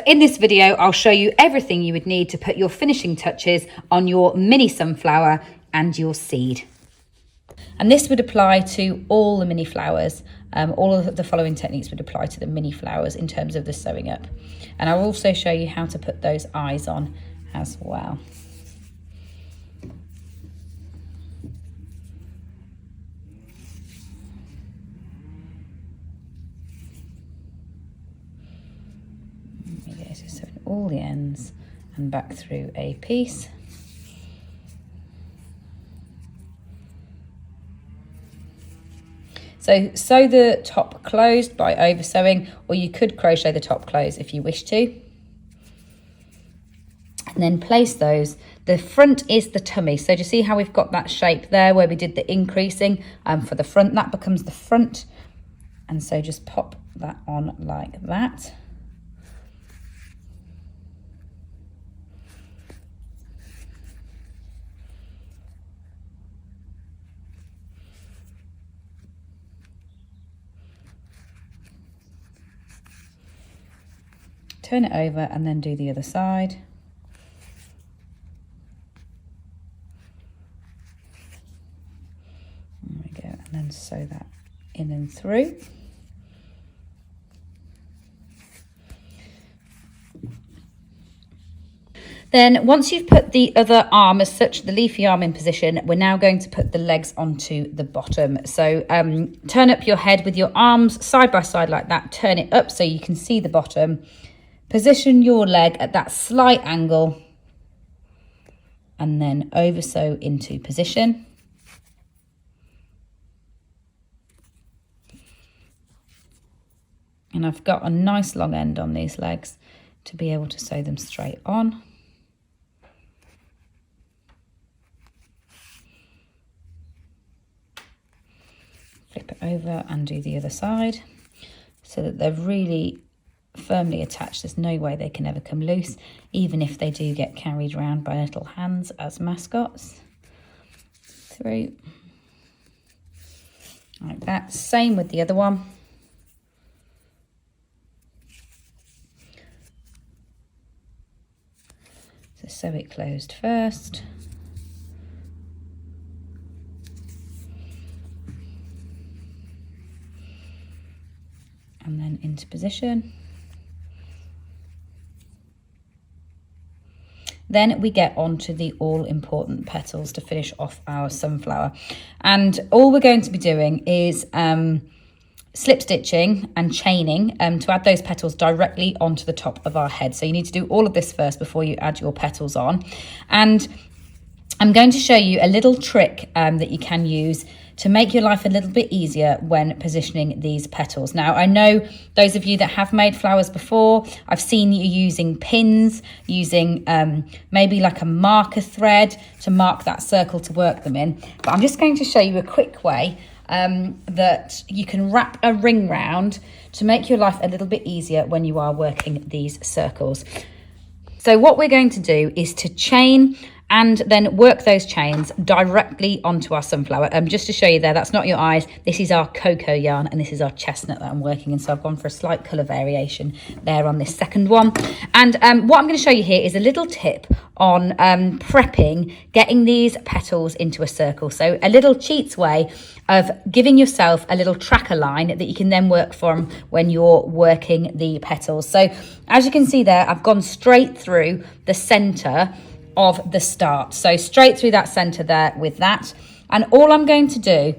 in this video, I'll show you everything you would need to put your finishing touches on your mini sunflower and your seed. And this would apply to all the mini flowers. All of the following techniques would apply to the mini flowers in terms of the sewing up. And I'll also show you how to put those eyes on as well. So sewing all the ends and back through a piece. So sew the top closed by over sewing, or you could crochet the top closed if you wish to. And then place those. The front is the tummy. So do you see how we've got that shape there where we did the increasing for the front? That becomes the front. And so just pop that on like that. Turn it over and then do the other side. There we go, and then sew that in and through. Then once you've put the other arm as such, the leafy arm in position, we're now going to put the legs onto the bottom. So turn up your head with your arms side by side like that, turn it up so you can see the bottom. Position your leg at that slight angle and then over sew into position. And I've got a nice long end on these legs to be able to sew them straight on. Flip it over and do the other side so that they're really firmly attached. There's no way they can ever come loose, even if they do get carried around by little hands as mascots. Through like that. Same with the other one. So sew it closed first. And then into position. Then we get on to the all-important petals to finish off our sunflower. And all we're going to be doing is slip stitching and chaining to add those petals directly onto the top of our head. So you need to do all of this first before you add your petals on. And I'm going to show you a little trick that you can use to make your life a little bit easier when positioning these petals. Now, I know those of you that have made flowers before, I've seen you using pins, using maybe like a marker thread to mark that circle to work them in. But I'm just going to show you a quick way that you can wrap a ring round to make your life a little bit easier when you are working these circles. So what we're going to do is to chain and then work those chains directly onto our sunflower. Just to show you there, that's not your eyes. This is our cocoa yarn and this is our chestnut that I'm working in. So I've gone for a slight colour variation there on this second one. And what I'm going to show you here is a little tip on prepping, getting these petals into a circle. So a little cheats way of giving yourself a little tracker line that you can then work from when you're working the petals. So as you can see there, I've gone straight through the centre of the start. So straight through that center there with that. And all I'm going to do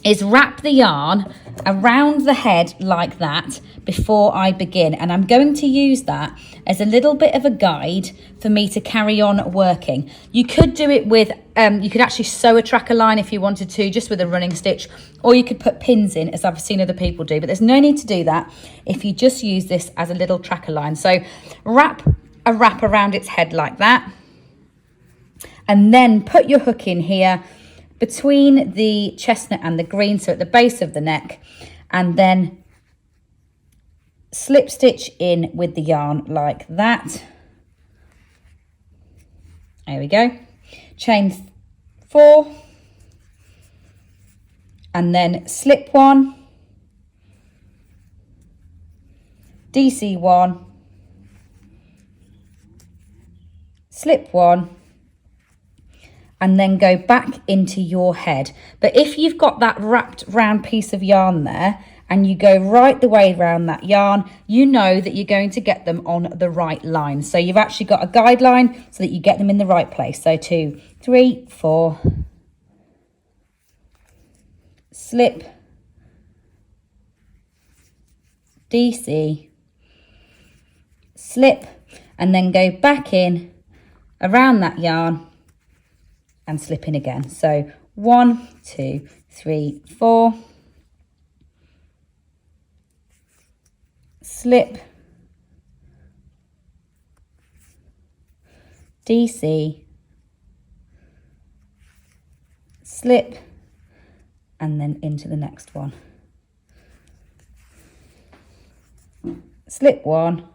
is wrap the yarn around the head like that before I begin. And I'm going to use that as a little bit of a guide for me to carry on working. You could do it with, you could actually sew a tracker line if you wanted to, just with a running stitch, or you could put pins in, as I've seen other people do, but there's no need to do that if you just use this as a little tracker line. So wrap a wrap around its head like that. And then put your hook in here between the chestnut and the green, so at the base of the neck, and then slip stitch in with the yarn like that. There we go. Chain 4 and then slip 1, DC 1, slip one, and then go back into your head. But if you've got that wrapped round piece of yarn there and you go right the way around that yarn, you know that you're going to get them on the right line. So you've actually got a guideline so that you get them in the right place. So 2, 3, 4, slip, DC, slip, and then go back in around that yarn and slip in again. So 1, 2, 3, 4, slip, DC, slip, and then into the next one. Slip one,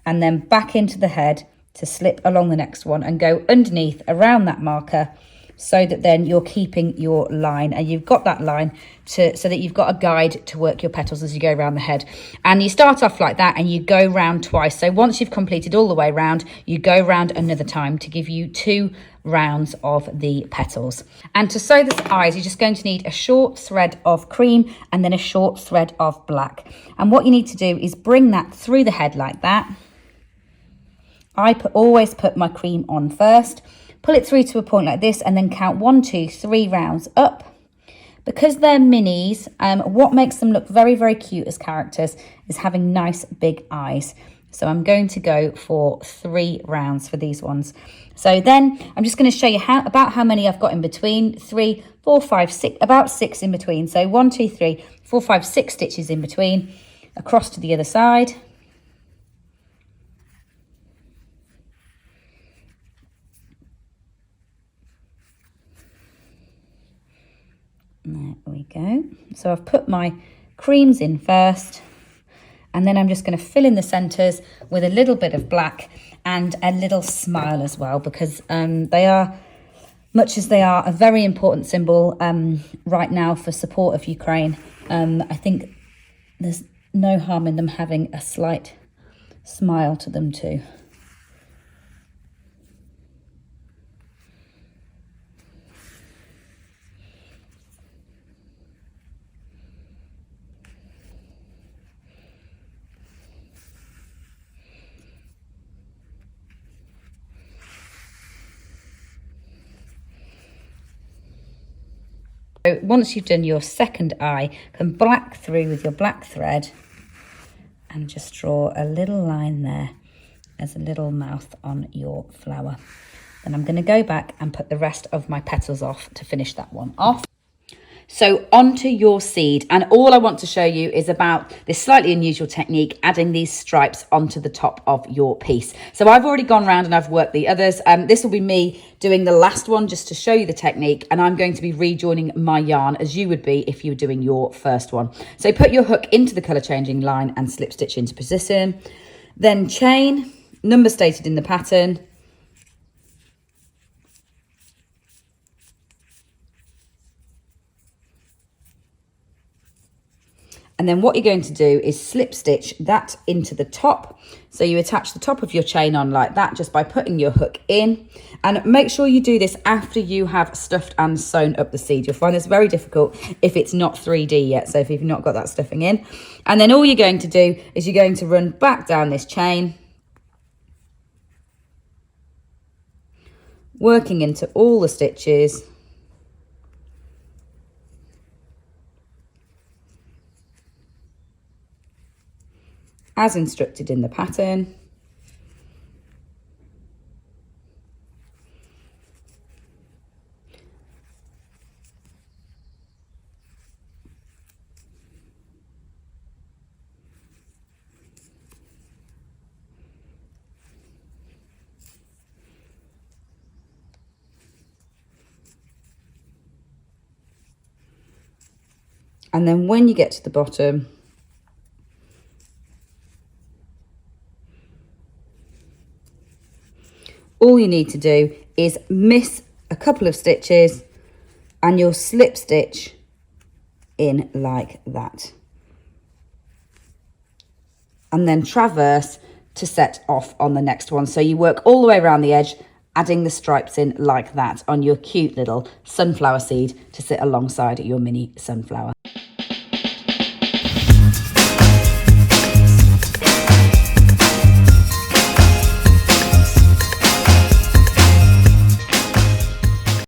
and then back into the head to slip along the next one and go underneath around that marker, so that then you're keeping your line and you've got that line so that you've got a guide to work your petals as you go around the head. And you start off like that and you go round twice. So once you've completed all the way round, you go round another time to give you 2 rounds of the petals. And to sew this eyes, you're just going to need a short thread of cream and then a short thread of black. And what you need to do is bring that through the head like that. I always put my cream on first, pull it through to a point like this, and then count 1, 2, 3 rounds up. Because they're minis, what makes them look very, very cute as characters is having nice big eyes. So I'm going to go for 3 rounds for these ones. So then I'm just going to show you about how many I've got in between. 3, 4, 5, 6, about 6 in between. So 1, 2, 3, 4, 5, 6 stitches in between, across to the other side. There we go. So I've put my creams in first, and then I'm just going to fill in the centres with a little bit of black and a little smile as well, because they are, much as they are a very important symbol right now for support of Ukraine, I think there's no harm in them having a slight smile to them too. So once you've done your second eye, come black through with your black thread and just draw a little line there as a little mouth on your flower. Then I'm going to go back and put the rest of my petals off to finish that one off. So onto your seed, and all I want to show you is about this slightly unusual technique, adding these stripes onto the top of your piece. So I've already gone round and I've worked the others. This will be me doing the last one just to show you the technique, and I'm going to be rejoining my yarn as you would be if you were doing your first one. So put your hook into the colour changing line and slip stitch into position, then chain, number stated in the pattern, and then what you're going to do is slip stitch that into the top. So you attach the top of your chain on like that, just by putting your hook in. And make sure you do this after you have stuffed and sewn up the seed. You'll find this very difficult if it's not 3D yet, so if you've not got that stuffing in. And then all you're going to do is you're going to run back down this chain, working into all the stitches, as instructed in the pattern. And then when you get to the bottom, all you need to do is miss a couple of stitches and you'll slip stitch in like that. And then traverse to set off on the next one. So you work all the way around the edge, adding the stripes in like that on your cute little sunflower seed to sit alongside your mini sunflower.